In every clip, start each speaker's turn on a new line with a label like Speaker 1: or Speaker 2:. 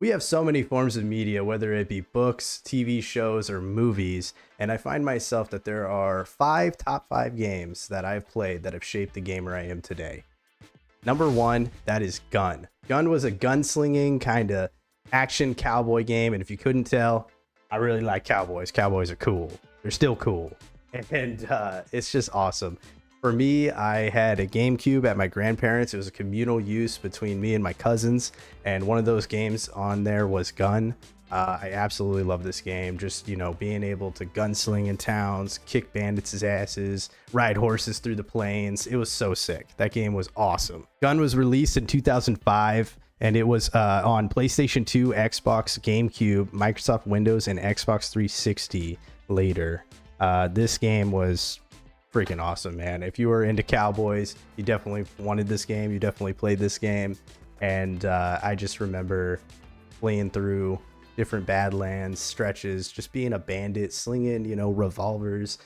Speaker 1: We have so many forms of media, whether it be books, TV shows, or movies, and I find myself that there are top five games that I've played that have shaped the gamer I am today. Number one, that is Gun. Gun was a gunslinging kind of action cowboy game, and if you couldn't tell, I really like cowboys. Cowboys are cool. They're still cool, and it's just awesome. For me, I had a GameCube at my grandparents'. It was a communal use between me and my cousins, and one of those games on there was Gun. I absolutely love this game. Just, being able to gunsling in towns, kick bandits' asses, ride horses through the plains. It was so sick. That game was awesome. Gun was released in 2005, and it was on PlayStation 2, Xbox, GameCube, Microsoft Windows, and Xbox 360 later. This game was freaking awesome, man. If you were into cowboys, you definitely wanted this game. You definitely played this game. And I just remember playing through different Badlands stretches, just being a bandit, slinging, revolvers,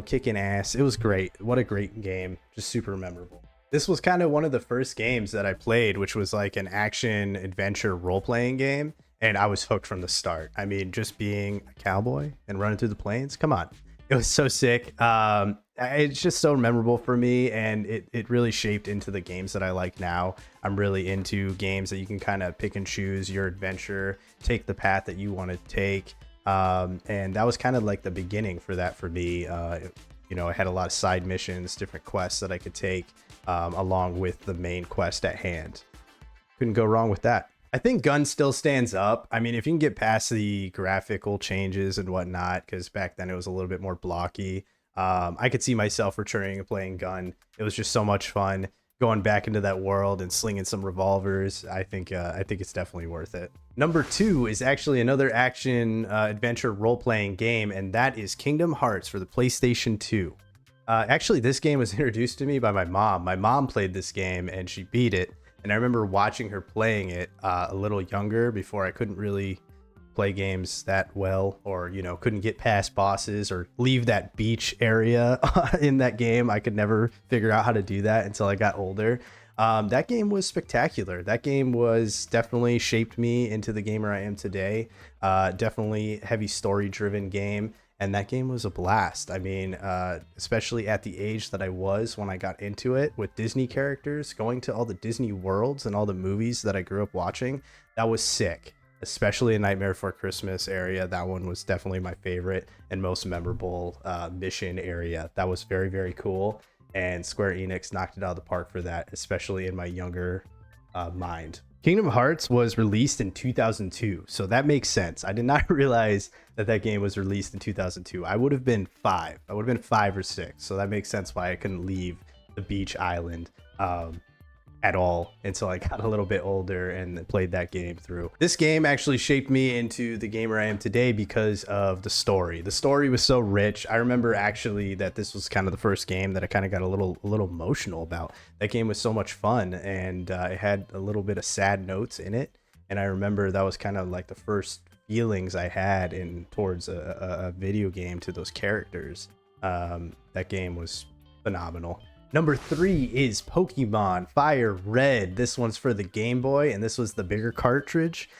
Speaker 1: kicking ass. It was great. What a great game. Just super memorable. This was kind of one of the first games that I played, which was like an action adventure role-playing game. And I was hooked from the start. I mean, just being a cowboy and running through the plains. Come on. It was so sick. It's just so memorable for me, and it really shaped into the games that I like now. I'm really into games that you can kind of pick and choose your adventure, take the path that you want to take. And that was kind of like the beginning for that for me. I had a lot of side missions, different quests that I could take along with the main quest at hand. Couldn't go wrong with that. I think Gun still stands up. I mean, if you can get past the graphical changes and whatnot, because back then it was a little bit more blocky, I could see myself returning and playing Gun. It was just so much fun going back into that world and slinging some revolvers. I think it's definitely worth it. Number two is actually another action adventure role-playing game, and that is Kingdom Hearts for the PlayStation 2. Actually, this game was introduced to me by my mom. My mom played this game and she beat it. And I remember watching her playing it a little younger, before I couldn't really play games that well, or, couldn't get past bosses or leave that beach area in that game. I could never figure out how to do that until I got older. That game was spectacular. That game was definitely shaped me into the gamer I am today. Definitely heavy story driven game. And that game was a blast. I mean, especially at the age that I was when I got into it, with Disney characters, going to all the Disney worlds and all the movies that I grew up watching. That was sick, especially in Nightmare Before Christmas area. That one was definitely my favorite and most memorable mission area. That was very, very cool. And Square Enix knocked it out of the park for that, especially in my younger mind. Kingdom Hearts was released in 2002, so that makes sense. I did not realize that game was released in 2002. I would have been 5. I would have been 5 or 6, so that makes sense why I couldn't leave the beach island at all until I got a little bit older and played that game through. This game actually shaped me into the gamer I am today because of the story. The story was so rich. I remember actually that this was kind of the first game that I kind of got a little emotional about. That game was so much fun, and it had a little bit of sad notes in it. And I remember that was kind of like the first feelings I had towards a video game, to those characters. That game was phenomenal. Number 3 is Pokemon Fire Red. This one's for the Game Boy, and this was the bigger cartridge.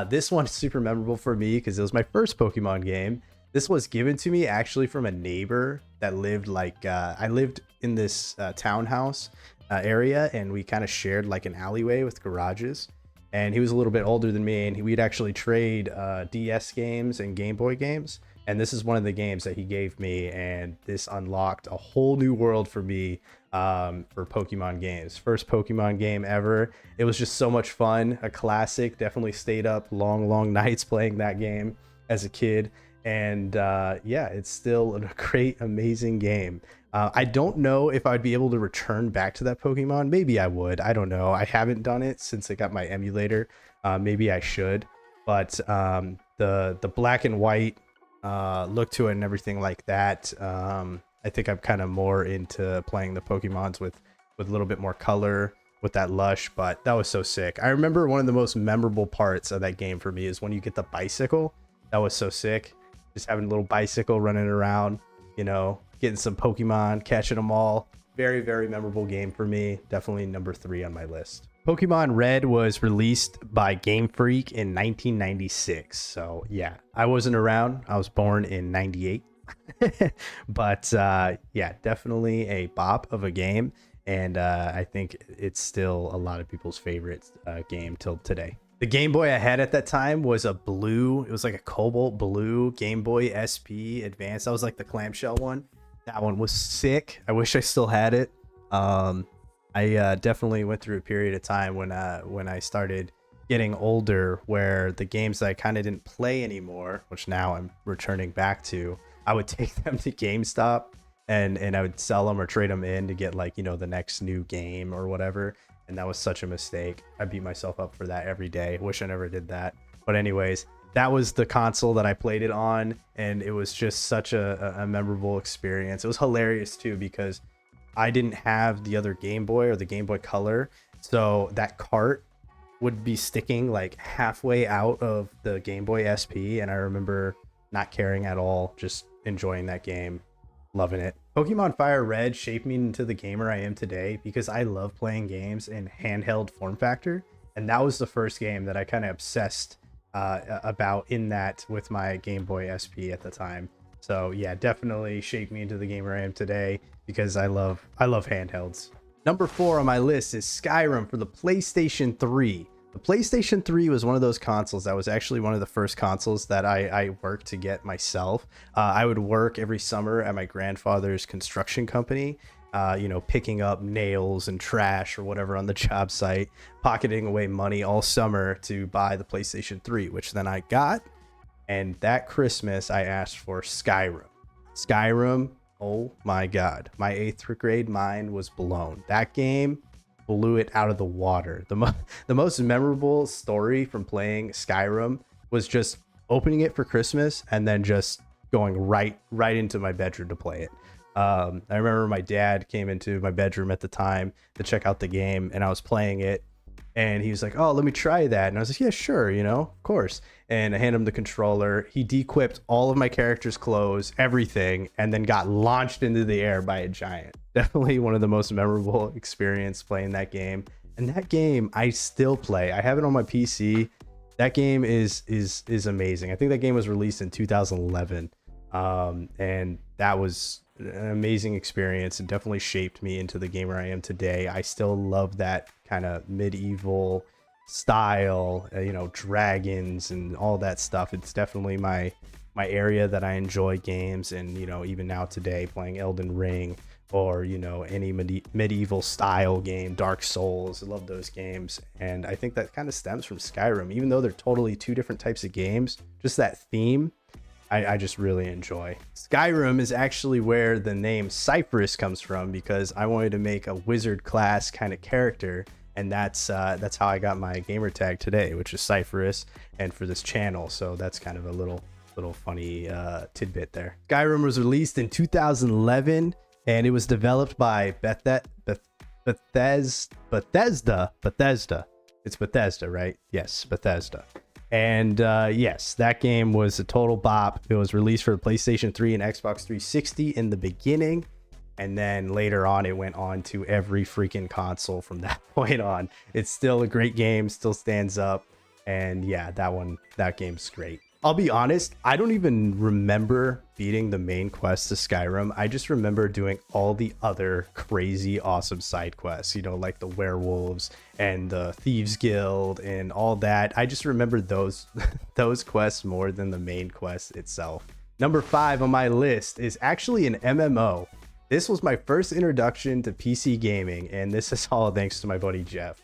Speaker 1: This one's super memorable for me because it was my first Pokemon game. This was given to me actually from a neighbor that lived I lived in this townhouse area, and we kind of shared like an alleyway with garages. And he was a little bit older than me, and we'd actually trade DS games and Game Boy games. And this is one of the games that he gave me, and this unlocked a whole new world for me for Pokemon games. First Pokemon game ever. It was just so much fun. A classic. Definitely stayed up long nights playing that game as a kid. And yeah, it's still a great, amazing game. I don't know if I'd be able to return back to that Pokemon. Maybe I would. I don't know. I haven't done it since I got my emulator. Maybe I should. But the black and white look to it and everything like that, I think I'm kind of more into playing the Pokemons with a little bit more color, with that lush. But that was so sick. I remember one of the most memorable parts of that game for me is when you get the bicycle. That was so sick. Just having a little bicycle running around, getting some Pokemon, catching them all. Very, very memorable game for me. Definitely number 3 on my list. Pokemon Red was released by Game Freak in 1996. So yeah, I wasn't around. I was born in 98. But yeah, definitely a bop of a game. And I think it's still a lot of people's favorite game till today. The Game Boy I had at that time was a blue. It was like a cobalt blue Game Boy SP Advance. That was like the clamshell one. That one was sick. I wish I still had it. I definitely went through a period of time when I started getting older where the games that I kind of didn't play anymore, which now I'm returning back to, I would take them to GameStop and I would sell them or trade them in to get like, you know, the next new game or whatever. And that was such a mistake. I beat myself up for that every day. Wish I never did that. But anyways, that was the console that I played it on, and it was just such a memorable experience. It was hilarious too because I didn't have the other Game Boy or the Game Boy Color, so that cart would be sticking like halfway out of the Game Boy SP, and I remember not caring at all, just enjoying that game, loving it. Pokemon Fire Red shaped me into the gamer I am today because I love playing games in handheld form factor, and that was the first game that I kind of obsessed about in that with my Game Boy SP at the time. So yeah, definitely shaped me into the gamer I am today because I love handhelds. Number 4 on my list is Skyrim for the PlayStation 3. The PlayStation 3 was one of those consoles that was actually one of the first consoles that I worked to get myself. I would work every summer at my grandfather's construction company, you know, picking up nails and trash or whatever on the job site, pocketing away money all summer to buy the PlayStation 3, which then I got. And that Christmas, I asked for Skyrim. Skyrim, oh my God. My 8th grade mind was blown. That game blew it out of the water. The most memorable story from playing Skyrim was just opening it for Christmas and then just going right into my bedroom to play it. I remember my dad came into my bedroom at the time to check out the game, and I was playing it, and he was like, "Oh, let me try that." And I was like, "Yeah, sure, you know, of course." And I handed him the controller. He de-equipped all of my character's clothes, everything, and then got launched into the air by a giant. Definitely one of the most memorable experience playing that game. And that game I still play. I have it on my PC. That game is amazing. I think that game was released in 2011. And that was an amazing experience. It definitely shaped me into the gamer I am today. I still love that kind of medieval style, you know, dragons and all that stuff. It's definitely my area that I enjoy games. And, you know, even now today playing Elden Ring or, you know, any medieval style game, Dark Souls, I love those games. And I think that kind of stems from Skyrim, even though they're totally two different types of games. Just that theme I just really enjoy. Skyrim is actually where the name Cypress comes from, because I wanted to make a wizard class kind of character, and that's how I got my gamer tag today, which is Cypress, and for this channel. So that's kind of a little funny tidbit there. Skyrim was released in 2011, and it was developed by Bethesda. It's Bethesda, right? Yes, Bethesda. And yes, that game was a total bop. It was released for the PlayStation 3 and Xbox 360 in the beginning, and then later on it went on to every freaking console from that point on. It's still a great game, still stands up, and yeah, that game's great. I'll be honest, I don't even remember beating the main quest to Skyrim. I just remember doing all the other crazy awesome side quests, you know, like the werewolves and the Thieves Guild and all that. I just remember those quests more than the main quest itself. Number 5 on my list is actually an MMO. This was my first introduction to PC gaming, and this is all thanks to my buddy Jeff.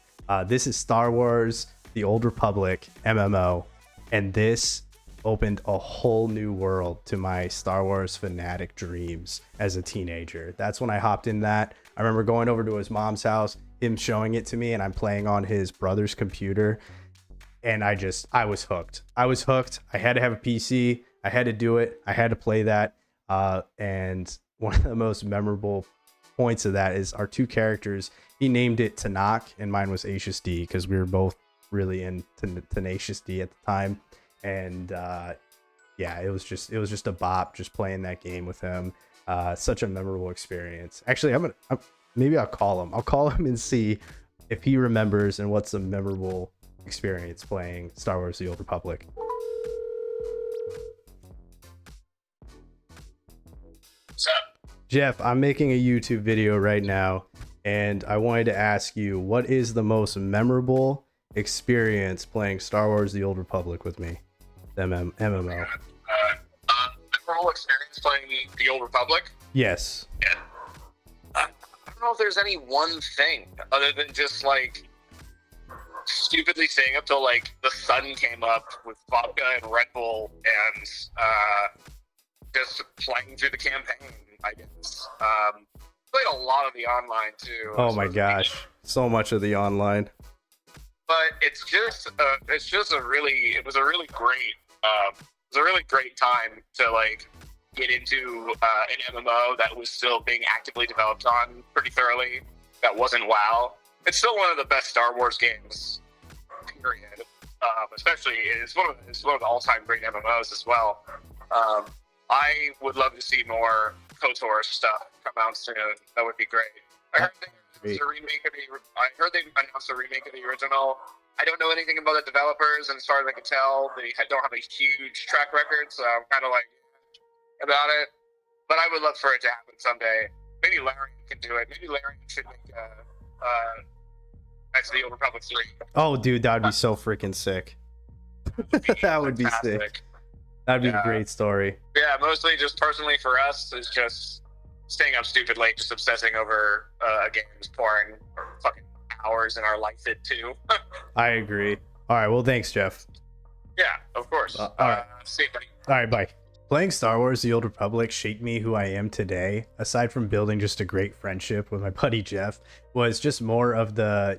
Speaker 1: This is Star Wars: The Old Republic MMO, and this opened a whole new world to my Star Wars fanatic dreams as a teenager. That's when I hopped in that. I remember going over to his mom's house, him showing it to me, and I'm playing on his brother's computer, and I was hooked. I had to have a PC. I had to do it. I had to play that. And one of the most memorable points of that is our two characters. He named it Tanakh, and mine was Acious D, because we were both really into Tenacious D at the time. And yeah, it was just a bop just playing that game with him. Such a memorable experience. Actually, maybe I'll call him and see if he remembers and what's a memorable experience playing Star Wars: The Old Republic.
Speaker 2: What's up?
Speaker 1: Jeff, I'm making a YouTube video right now, and I wanted to ask you, what is the most memorable experience playing Star Wars: The Old Republic with me? MMO.
Speaker 2: Memorable experience playing the Old Republic?
Speaker 1: Yes.
Speaker 2: Yeah. I don't know if there's any one thing other than just like stupidly staying up till like the sun came up with vodka and Red Bull and just playing through the campaign, I guess. Played a lot of the online too.
Speaker 1: Oh my gosh, so much of the online.
Speaker 2: But it was a really great time to like get into an MMO that was still being actively developed on pretty thoroughly. That wasn't WoW. It's still one of the best Star Wars games, period. Especially it's one of the all-time great MMOs as well. I would love to see more KOTOR stuff come out soon. That would be great. I heard they announced a remake of the original. I don't know anything about the developers, and as far as I can tell, they don't have a huge track record, so I'm kind of like about it. But I would love for it to happen someday. Maybe Larian can do it. Maybe Larian should make Knights of the Old Republic 3.
Speaker 1: Oh, dude, that would be so freaking sick. That would be sick. That'd be a great story.
Speaker 2: Yeah, mostly just personally for us is just staying up stupid late, just obsessing over games, pouring fucking hours in our life too.
Speaker 1: I agree. All right, well, thanks, Jeff.
Speaker 2: Yeah, of course.
Speaker 1: All right.
Speaker 2: See you, buddy.
Speaker 1: All right, bye. Playing Star Wars: The Old Republic shaped me who I am today. Aside from building just a great friendship with my buddy Jeff, was just more of the,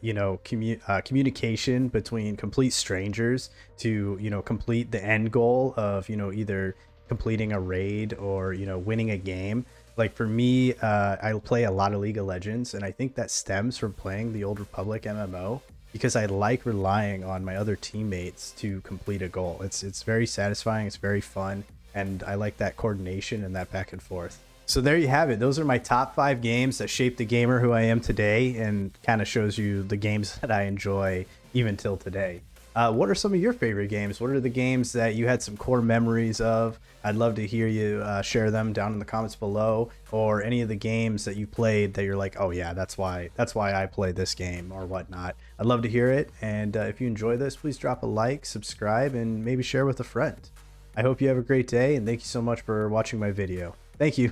Speaker 1: communication between complete strangers to, complete the end goal of, either completing a raid or, winning a game. Like for me, I play a lot of League of Legends, and I think that stems from playing the Old Republic MMO because I like relying on my other teammates to complete a goal. It's very satisfying. It's very fun. And I like that coordination and that back and forth. So there you have it. Those are my top 5 games that shaped the gamer who I am today, and kind of shows you the games that I enjoy even till today. What are some of your favorite games? What are the games that you had some core memories of? I'd love to hear you share them down in the comments below, or any of the games that you played that you're like, oh yeah, that's why I play this game or whatnot. I'd love to hear it. And if you enjoy this, please drop a like, subscribe, and maybe share with a friend. I hope you have a great day, and thank you so much for watching my video. Thank you.